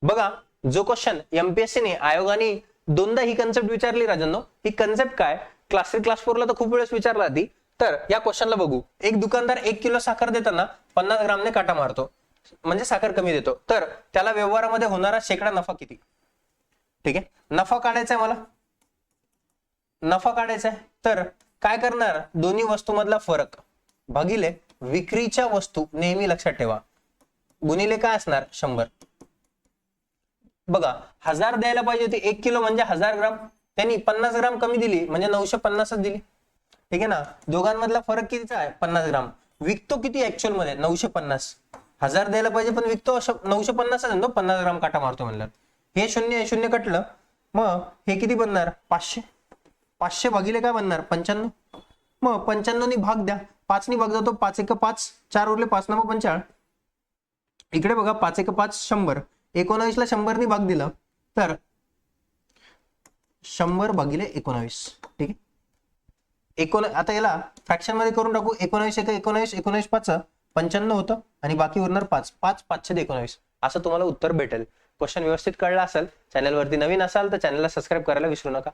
बघा, जो क्वेश्चन एमपीएससीने आयोगाने दोनदा ही कन्सेप्ट विचारली राजांनो, ही कन्सेप्ट काय क्लास 3 क्लास 4 ला तर खूप वेळेस विचारला आधी. तर या क्वेश्चनला बघू. एक दुकानदार 1 किलो साखर देताना 50 ग्रामने काटा मारतो, म्हणजे साखर कमी देतो. तर त्याला व्यवहारामध्ये होणारा शेकडा नफा किती? ठीक आहे, नफा काढायचा आहे मला, नफा काढायचा आहे. तर काय करणार, दोन्ही वस्तूमधला फरक भागिले विक्रीच्या वस्तू, नेहमी लक्षात ठेवा, गुणिले काय असणार 100. बघा 1000 द्यायला पाहिजे होती, 1 किलो म्हणजे 1000 ग्राम, त्यांनी 50 ग्राम कमी दिली म्हणजे 950च दिली. ठीक आहे ना, दोघांमधला फरक कितीचा आहे 50 ग्राम. विकतो किती ऍक्च्युअल मध्ये 950. 1000 द्यायला पाहिजे पण विकतो 950 आहे, 50 ग्राम काटा मारतो म्हणलं. हे शून्य कटलं, मग हे किती बनणार 500. 500 भागिले काय बनणार 95. मग 95 नी भाग द्या, 5 नी भाग जातो, 5 1 5, 4 उरले 5 9 45. इकडे बघा 5 1 5 100, 19 ला 100 नी भाग दिला तर 100 भागिले 19. ठीक आहे, आता याला फ्रॅक्शन मध्ये करून टाकू. 19 1 19, 19 5 95 होतं आणि बाकी उरणार 5 5 5 19. असं तुम्हाला उत्तर भेटेल. क्वेश्चन व्यवस्थित कळला असेल, चॅनलवरती नवीन असाल तर चॅनलला सबस्क्राईब करायला विसरू नका.